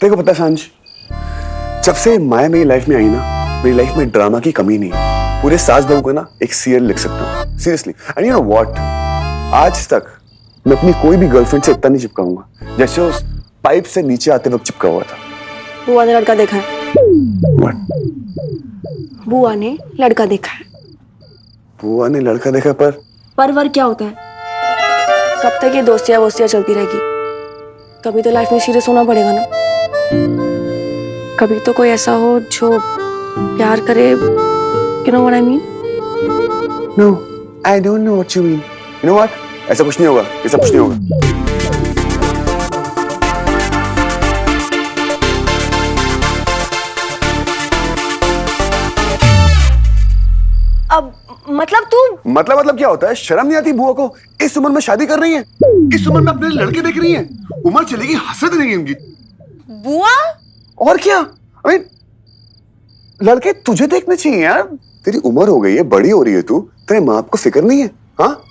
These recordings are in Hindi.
देखो पता सांझ, जब से माया मेरी लाइफ में आई ना, मेरी लाइफ में ड्रामा की कमी नहीं है। पूरे 7 बहू को ना एक सीरियल लिख सकता हूँ seriously. And you know what, आज तक मैं अपनी कोई भी गर्लफ्रेंड से इतना नहीं चिपकाऊंगा जैसे उस पाइप से नीचे आते वक्त चिपका हुआ था। बुआ ने लड़का देखा है। What? बुआ ने लड़का देखा है। बुआ ने लड़का देखा पर क्या होता है? कब तक ये दोस्तियां वोस्तियां चलती रहेगी? कभी तो लाइफ में सीरियस होना पड़ेगा ना। कभी तो कोई ऐसा हो जो प्यार करे। You know what I mean? No, I don't know what you mean. You know what? ऐसा कुछ नहीं होगा, ऐसा कुछ नहीं होगा। अब मतलब क्या होता है? शर्म नहीं आती बुआ को? इस उम्र में शादी कर रही है, इस उम्र में अपने लड़के देख रही है। उम्र चलेगी, हसरत रहेगी उनकी। बुआ? और क्या? I mean, लड़के तुझे देखने चाहिए यार। तेरी उम्र हो गई है, बड़ी हो रही है तू, तेरे माँ बाप को फिक्र नहीं है? हाँ,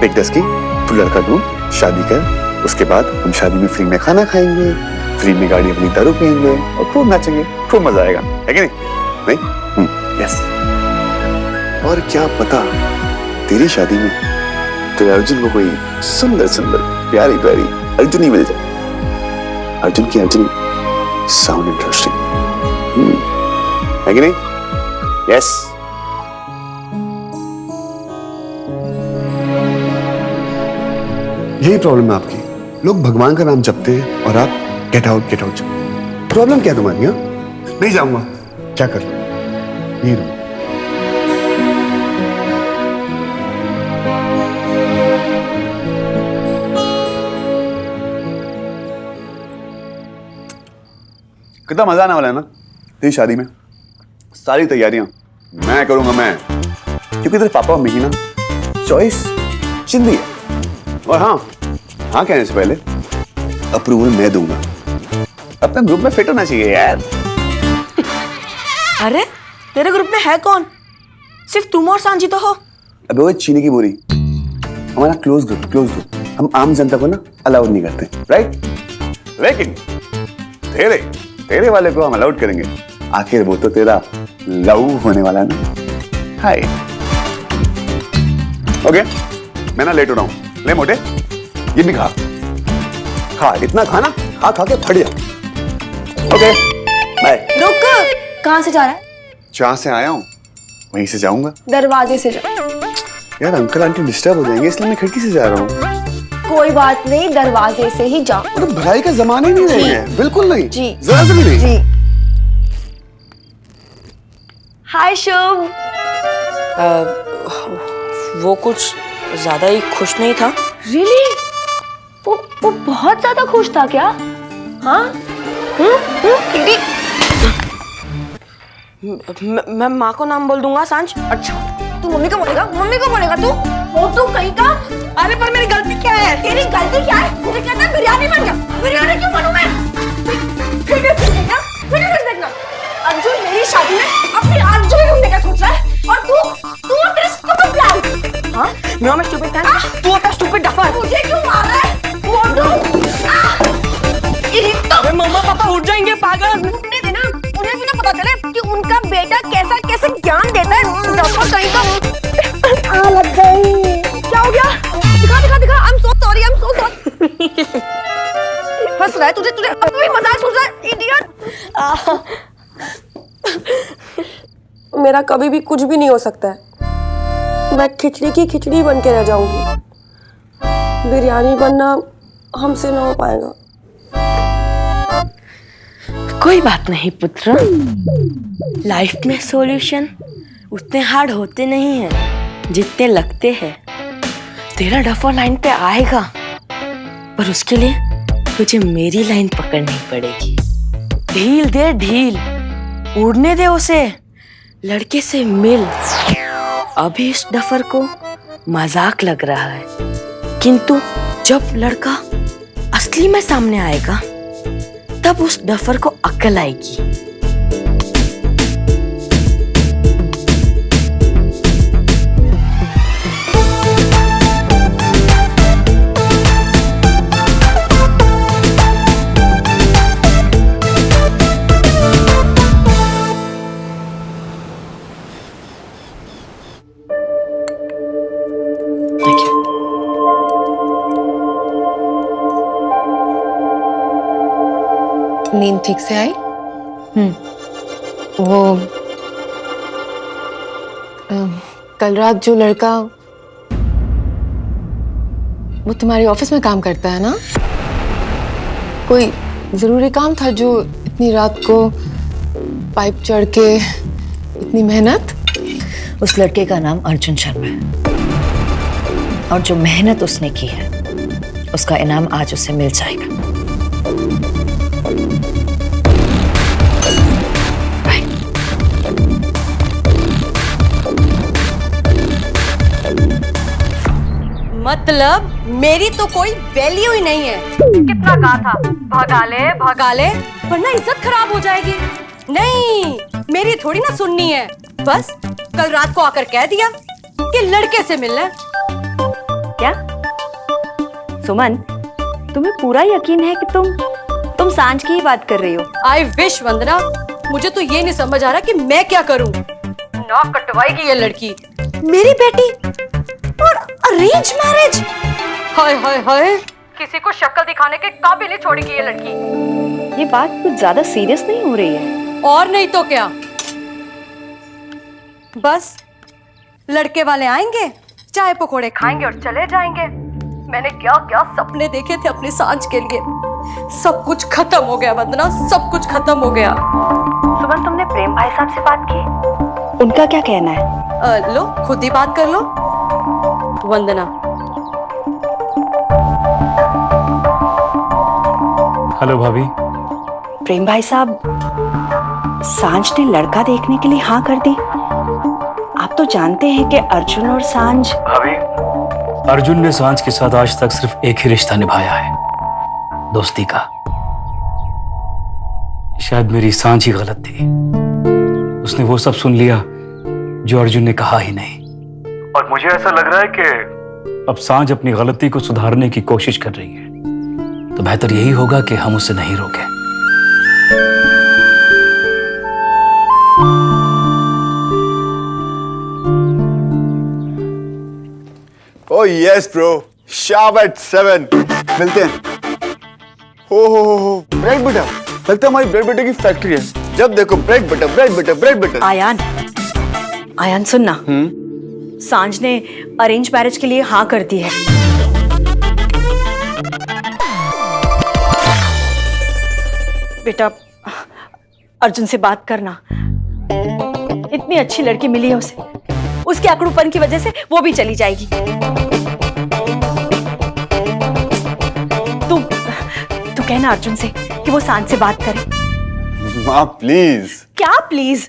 देख दस की तू लड़का ढूंढ, शादी कर, उसके बाद हम शादी में फ्री में खाना खाएंगे, फ्री में गाड़ी अपनी दारू पियेंगे और खूब नाचेंगे, खूब मजा आएगा, है कि नहीं? यस। और क्या पता तेरी शादी में तेरे अर्जुन को कोई सुंदर सुंदर प्यारी प्यारी अर्जुन ही मिल जाए। अर्जुन की अर्जुन साउंड इंटरेस्टिंग, है कि नहीं? यस। यही प्रॉब्लम है आपकी। लोग भगवान का नाम जपते हैं और आप गेट आउट जपते। प्रॉब्लम क्या तुम्हारी? हाँ, नहीं जाऊंगा, क्या कर लो, यही रहो। कितना मजा आने वाला है ना तेरी शादी में। सारी तैयारियां मैं करूंगा, मैं, क्योंकि तेरे पापा मम्मी की ना चॉइस जिंदगी है। और हाँ कहने से पहले अप्रूवल मैं दूंगा। अपने ग्रुप में फिट होना चाहिए यार। अरे तेरे ग्रुप में है कौन? सिर्फ तुम और सांची तो हो। अबे वो चीनी की बोरी, हमारा क्लोज ग्रुप। हम आम जनता को ना अलाउड नहीं करते, राइट? लेकिन तेरे वाले को हम अलाउड करेंगे। आखिर वो तो तेरा लव होने वाला है ना। हाय, ओके, मैं ना लेट हो रहा हूं। ले मोटे, ये भी खा, इतना खाना खा के फट जा। Okay bye. रुक, कहां से जा रहा है? जहां से आया हूं वहीं से जाऊंगा। दरवाजे से जा। यार अंकल आंटी डिस्टर्ब हो जाएंगे, इसलिए मैं खिड़की से जा रहा हूँ। कोई बात नहीं, दरवाजे से ही जाओ। तो भलाई का जमाना ही नहीं रह गया है, बिल्कुल नहीं जी, जरा से भी नहीं जी। हाय शुभ। वो कुछ ज्यादा ही खुश नहीं था। रियली? वो बहुत ज्यादा खुश था क्या? हाँ? मैं माँ को नाम बोल दूंगा सांझ। अच्छा, तू मम्मी को बोलेगा? तू वो तू कहीं का? अरे पर मेरी गलती क्या है? तेरी गलती क्या है? मुझे कहता है बिरयानी बन जा। बिरयानी क्यों बनूं मैं? फिर देखना। अर्जुन मेरी शादी में अपनी अर्जुन ढूंढने का सोच रहा है और तू और तेरे स्टूपिड प्लान। हाँ? मैं स्टूपिड था, तू अपना स्टूपिड डफर। मुझे क्यों मार रहा है? अरे मम्मा पापा उठ जाएंगे पागल। उठने देना, उन्हें भी ना पता चले कि उनका बेटा कैसे ज्ञान देता है। डफर कहीं का। लग गई। क्या हो गया? दिखा। I'm so sorry. हंस रहा है तुझे अब भी मजाक सोच रहा है, इडियट। मेरा कभी भी कुछ भी नहीं हो सकता है। मैं खिचड़ी की खिचड़ी बन के रह जाऊंगी। बिरयानी बनना हमसे ना हो पाएगा। कोई बात नहीं पुत्र, लाइफ में सॉल्यूशन उतने हार्ड होते नहीं हैं जितने लगते हैं। तेरा डफर लाइन पे आएगा, पर उसके लिए तुझे मेरी लाइन पकड़नी पड़ेगी। ढील दे ढील, उड़ने दे उसे, लड़के से मिल। अभी इस डफर को मजाक लग रहा है, किंतु जब लड़का असली में सामने आएगा तब उस डफर को अक्ल आएगी। Thank you. नींद ठीक से आई? वो कल रात जो लड़का वो तुम्हारे ऑफिस में काम करता है ना, कोई जरूरी काम था जो इतनी रात को पाइप चढ़ के इतनी मेहनत? उस लड़के का नाम अर्जुन शर्मा है और जो मेहनत उसने की है उसका इनाम आज उसे मिल जाएगा। बाय। मतलब मेरी तो कोई वैल्यू ही नहीं है। कितना कहा था भगा ले वरना इज्जत खराब हो जाएगी। नहीं, मेरी थोड़ी ना सुननी है। बस कल रात को आकर कह दिया कि लड़के से मिलना है। क्या सुमन, तुम्हें पूरा यकीन है कि तुम सांझ की ही बात कर रही हो? आई विश वंदना, मुझे तो ये नहीं समझ आ रहा कि मैं क्या करूं। नाक कटवाएगी ये लड़की, मेरी बेटी, और अरेंज मैरिज। हाय हाय हाय, किसी को शक्ल दिखाने के काबिल ही छोड़ेगी ये लड़की। ये बात कुछ ज्यादा सीरियस नहीं हो रही है? और नहीं तो क्या, बस लड़के वाले आएंगे, चाय पकोड़े खाएंगे और चले जाएंगे। मैंने क्या क्या सपने देखे थे अपनी सांझ के लिए, सब कुछ खत्म हो गया वंदना, सब कुछ खत्म हो गया। सुमन, तुमने प्रेम भाई साहब से बात की? उनका क्या कहना है? लो खुद ही बात कर लो वंदना। हेलो भाभी। प्रेम भाई साहब, सांझ ने लड़का देखने के लिए हाँ कर दी। आप तो जानते हैं कि अर्जुन और सांझ। भाभी, अर्जुन ने सांझ के साथ आज तक सिर्फ एक ही रिश्ता निभाया है, दोस्ती का। शायद मेरी सांझ ही गलत थी, उसने वो सब सुन लिया जो अर्जुन ने कहा ही नहीं। और मुझे ऐसा लग रहा है कि अब सांझ अपनी गलती को सुधारने की कोशिश कर रही है, तो बेहतर यही होगा कि हम उसे नहीं रोकें। Oh yes bro, sharp at 7 मिलते हैं। हो ब्रेड बटर, लगता है हमारी ब्रेड बटर की फैक्ट्री है। जब देखो bread butter bread butter bread butter. Ayaan सुनना, सांझ ने अरेंज मैरिज के लिए हाँ कर दी है। बेटा, अर्जुन से बात करना, इतनी अच्छी लड़की मिली है उसे, उसके अकड़ूपन की वजह से वो भी चली जाएगी। तू कहना अर्जुन से कि वो सांझ से बात करे। माँ प्लीज। क्या प्लीज?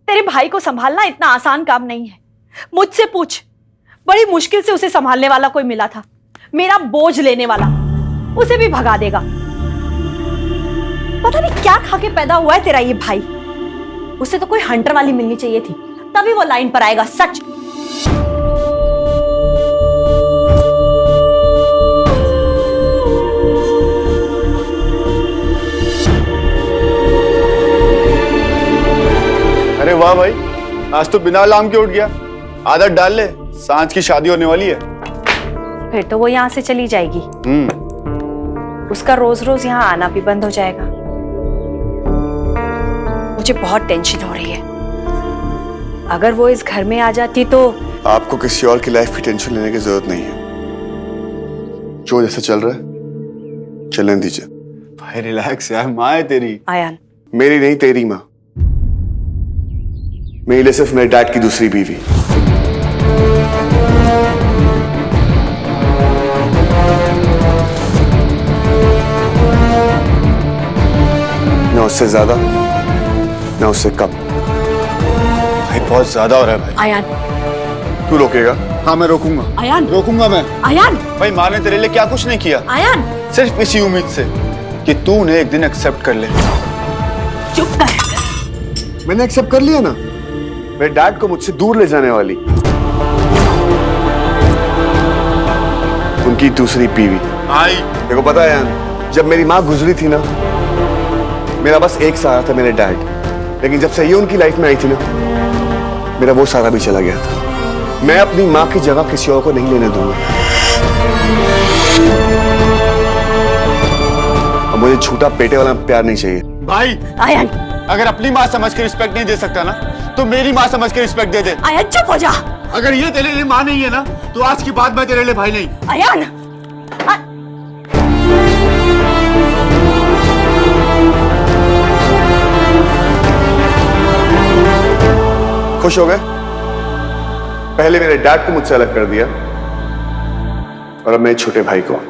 तेरे भाई को संभालना इतना आसान काम नहीं है। मुझसे पूछ, बड़ी मुश्किल से उसे संभालने वाला कोई मिला था, मेरा बोझ लेने वाला, उसे भी भगा देगा। पता नहीं क्या खा के पैदा हुआ है तेरा ये भाई। उसे तो कोई हंटर वाली मिलनी चाहिए थी, तभी वो लाइन पर आएगा। सच। अरे वाह भाई, आज तो बिना अलार्म के उठ गया। आदत डाल ले, सांझ की शादी होने वाली है। फिर तो वो यहाँ से चली जाएगी। उसका रोज रोज यहाँ आना भी बंद हो जाएगा। मुझे बहुत टेंशन हो रही है। अगर वो इस घर में आ जाती तो। आपको किसी और की लाइफ की टेंशन लेने की जरूरत नहीं है। जो जैसा चल रहा है चलने दीजिए। भाई रिलैक्स यार, माँ है तेरी। आयान, मेरी नहीं, तेरी माँ। मेरे लिए सिर्फ मेरे डैड की दूसरी बीवी। ना उससे ज्यादा ना उससे कम। भाई बहुत ज्यादा हो रहा है भाई। आयान। तू रोकेगा? हाँ मैं रोकूंगा। आयान। रोकूंगा मैं। आयान। भाई माँ ने तेरे लिए क्या कुछ नहीं किया। आयान। सिर्फ इसी उम्मीद से कि तू उन्हें एक दिन एक्सेप्ट कर ले। चुप कर। मैंने एक्सेप्ट कर लिया ना। मेरे डैड को मुझसे दूर ले जाने वाली उनकी दूसरी बीवी। आई देखो पता है यार, जब मेरी माँ गुजरी थी ना, मेरा बस एक सहारा था मेरे डैड। लेकिन जब से ये उनकी लाइफ में आई थी ना, मेरा वो सहारा भी चला गया था। मैं अपनी माँ की जगह किसी और को नहीं लेने दूंगा। और मुझे झूठा पेटे वाला प्यार नहीं चाहिए। भाई आयन, अगर अपनी माँ समझ के रिस्पेक्ट नहीं दे सकता ना, तो मेरी माँ समझ के रिस्पेक्ट दे दे। आयन चुप हो जा। अगर ये तेरे लिए माँ नहीं है ना, तो आज के बाद मैं तेरे लिए भाई नहीं। आयन, खुश हो गए? पहले मेरे डैड को मुझसे अलग कर दिया और अब मेरे छोटे भाई को।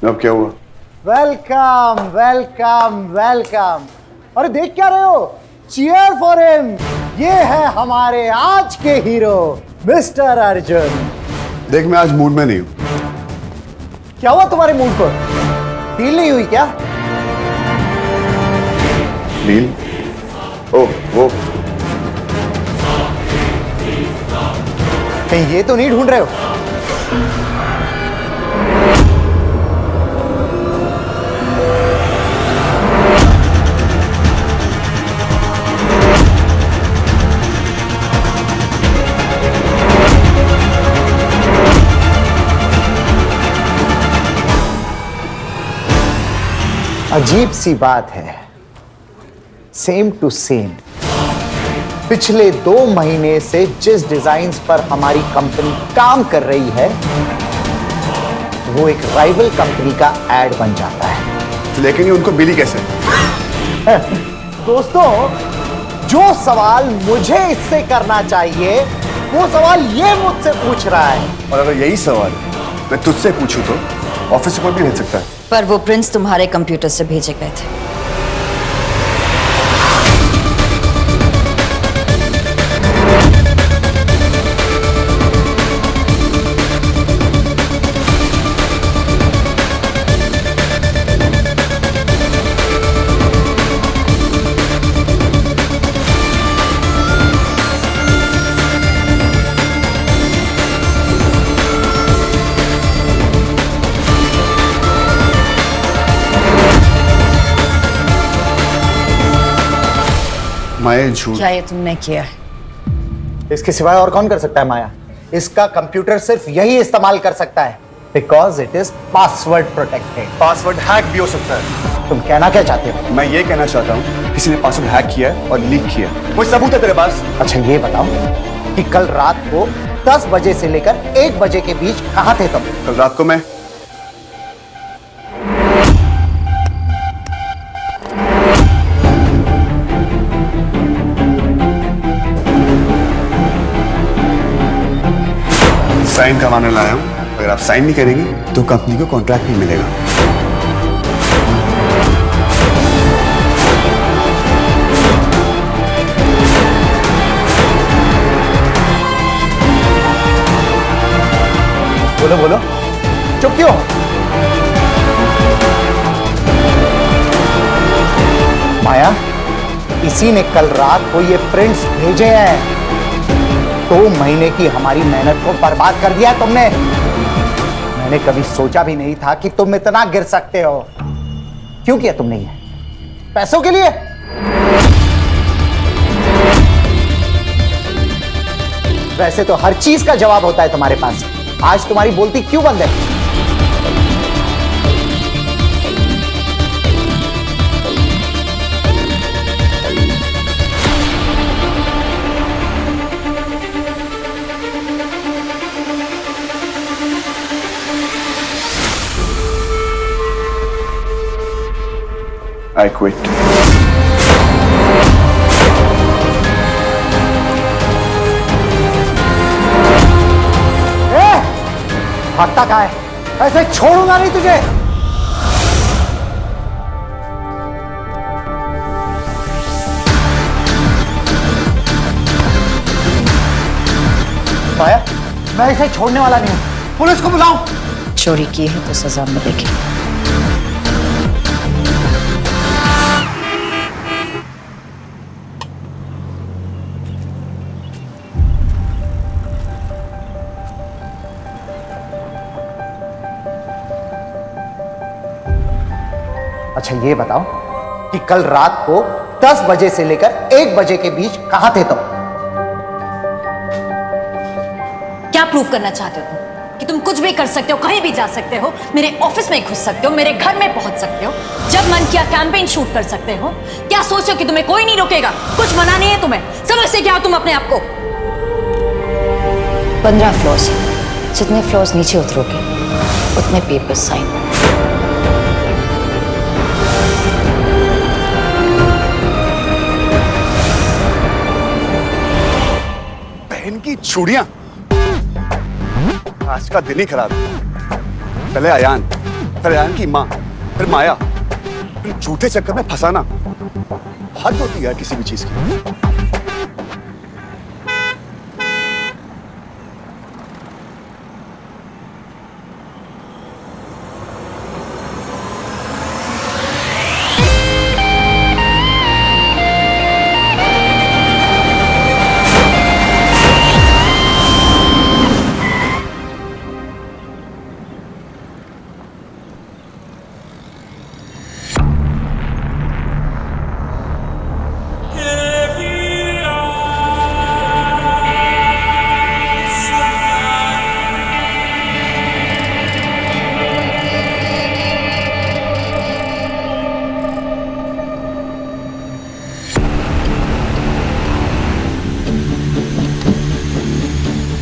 अब क्या हुआ? Welcome welcome welcome. अरे देख क्या रहे हो? Cheer for him. ये है हमारे आज के हीरो मिस्टर अर्जुन। देख मैं आज मूड में नहीं हूं। क्या हुआ तुम्हारे मूड को? डील नहीं हुई क्या? डील? ओह वो कहीं ये तो नहीं ढूंढ रहे हो? अजीब सी बात है, सेम टू सेम। पिछले 2 महीने से जिस डिजाइन्स पर हमारी कंपनी काम कर रही है, वो एक राइवल कंपनी का एड बन जाता है। लेकिन ये उनको मिली कैसे? दोस्तों, जो सवाल मुझे इससे करना चाहिए, वो सवाल ये मुझसे पूछ रहा है। और अगर यही सवाल मैं तुझसे पूछूं तो ऑफिस से कोई भी भेज सकता है। पर वो प्रिंट्स तुम्हारे कंप्यूटर से भेजे गए थे। माया झूठ। क्या ये तुमने किया है? इसके सिवाय और कौन कर सकता है माया? इसका कंप्यूटर सिर्फ यही इस्तेमाल कर सकता है, because it is password protected. Password hack भी हो सकता है। तुम कहना क्या चाहते हो? मैं ये कहना चाहता हूँ किसी ने पासवर्ड हैक किया है और लीक किया है। कोई सबूत है तेरे पास? अच्छा ये बताओ कि कल रात को 10 बजे से लेकर 1 बजे के बीच कहां थे तुम? कल रात को मैं साइन करवाने लाया हूं। अगर आप साइन नहीं करेंगे तो कंपनी को कॉन्ट्रैक्ट नहीं मिलेगा। बोलो बोलो, चुप क्यों? माया, इसी ने कल रात को ये प्रिंट्स भेजे हैं। 2 महीने की हमारी मेहनत को बर्बाद कर दिया है तुमने। मैंने कभी सोचा भी नहीं था कि तुम इतना गिर सकते हो। क्यों किया तुमने ये? पैसों के लिए? वैसे तो हर चीज का जवाब होता है तुम्हारे पास। आज तुम्हारी बोलती क्यों बंद है? I quit. भागता कहाँ है? ऐसे छोड़ूंगा नहीं तुझे। माया, मैं इसे छोड़ने वाला नहीं हूं। पुलिस को बुलाओ। चोरी की है तो सजा मिलेगी। अच्छा ये बताओ कि कल रात को 10 बजे से लेकर 1 बजे के बीच कहां थे तुम? क्या प्रूव करना चाहते हो तुम कि तुम कुछ भी कर सकते हो, कहीं भी जा सकते हो, मेरे ऑफिस में घुस सकते हो, मेरे घर में पहुंच सकते हो, जब मन किया कैंपेन शूट कर सकते हो? क्या सोचो कि तुम्हें कोई नहीं रोकेगा? कुछ मना नहीं है तुम्हें? समझते क्या हो तुम अपने आप को? 15 फ्लोर्स, जितने फ्लोर्स नीचे उतरोगे उतने पेपर साइन। बहन की चूड़ियां, आज का दिन ही खराब है। पहले अयान, फिर अयान की माँ, फिर माया, फिर झूठे चक्कर में फंसाना। हद होती है यार किसी भी चीज की।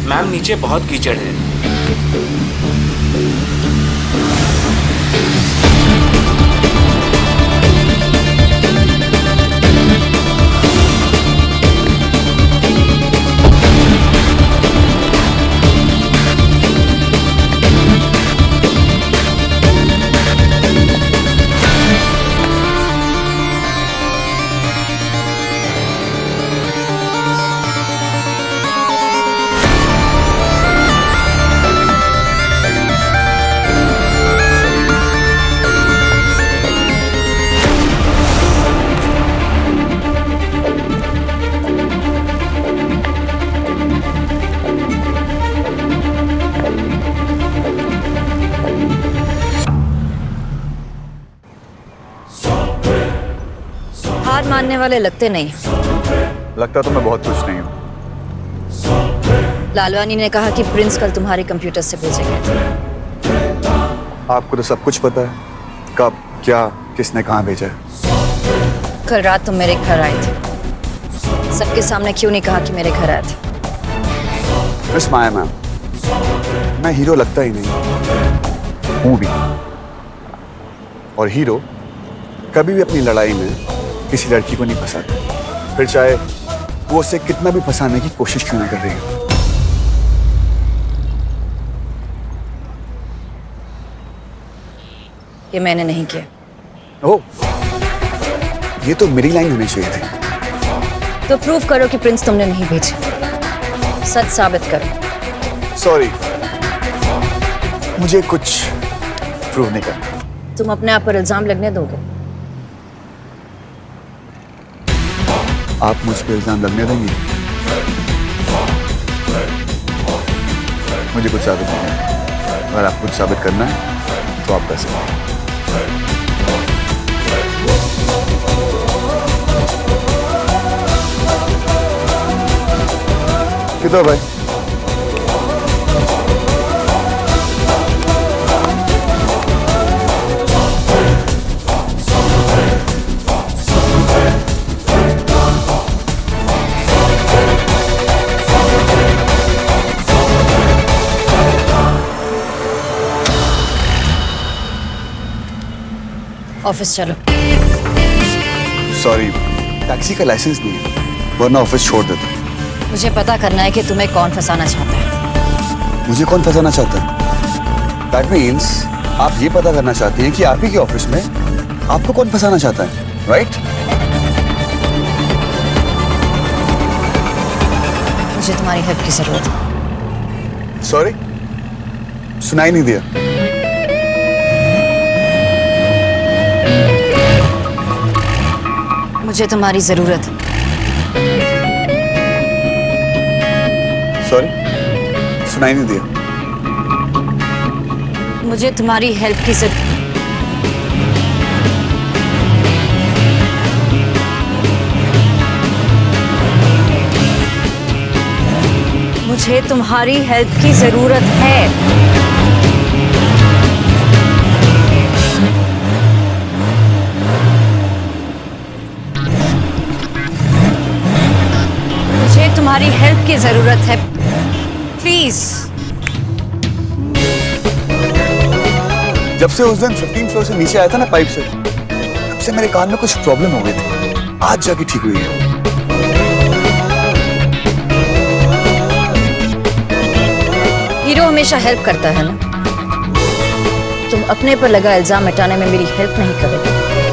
मैम नीचे बहुत कीचड़ है। हार मानने वाले लगते नहीं। लगता तो मैं बहुत कुछ नहीं हूँ। लालवानी ने कहा कि प्रिंस कल तुम्हारे कंप्यूटर से भेजे गए थे। आपको तो सब कुछ पता है, कब, क्या, किसने कहाँ भेजा है। कल रात तुम मेरे घर आए थे, सबके सामने क्यों नहीं कहा कि मेरे घर आए थे? मिस माया मैम, मैं हीरो लगता ही नहीं हूँ भी। और हीरो कभी भी अपनी लड़ाई में किसी लड़की को नहीं फंसाता, फिर चाहे वो उसे कितना भी फंसाने की कोशिश क्यों ना कर रही हो। ये मैंने नहीं किया। ओह, ये तो मेरी लाइन होनी चाहिए थी। तो प्रूव करो कि प्रिंस तुमने नहीं भेजे, सच साबित करो। सॉरी, मुझे कुछ प्रूव नहीं करना। तुम अपने आप पर इल्जाम लगने दोगे? आप मुझ पर इल्जाम लगने देंगे? मुझे कुछ साबित करना है। अगर आपको कुछ साबित करना है तो आप कर सकते हैं। किधर भाई? ऑफिस चलो। सॉरी, टैक्सी का लाइसेंस नहीं है, वरना ऑफिस छोड़ देता। मुझे पता करना है कि तुम्हें कौन फंसाना चाहता है। मुझे कौन फंसाना चाहता है? दैट मीन्स आप ये पता करना चाहती हैं कि आप ही के ऑफिस में आपको कौन फंसाना चाहता है, राइट? मुझे तुम्हारी हेल्प की जरूरत है। सॉरी, सुनाई नहीं दिया। मुझे तुम्हारी जरूरत है। सॉरी, सुनाई नहीं दिया। मुझे तुम्हारी हेल्प की जरूरत। मुझे तुम्हारी हेल्प की जरूरत है। मुझे तुम्हारी हेल्प की जरूरत है, प्लीज। जब से उस दिन 15th फ्लोर से नीचे आया था ना पाइप से, तब से मेरे कान में कुछ प्रॉब्लम हो गई थी। आज जाके ठीक हुई है। हीरो हमेशा हेल्प करता है ना। तुम अपने पर लगा इल्जाम मिटाने में मेरी हेल्प नहीं करोगे।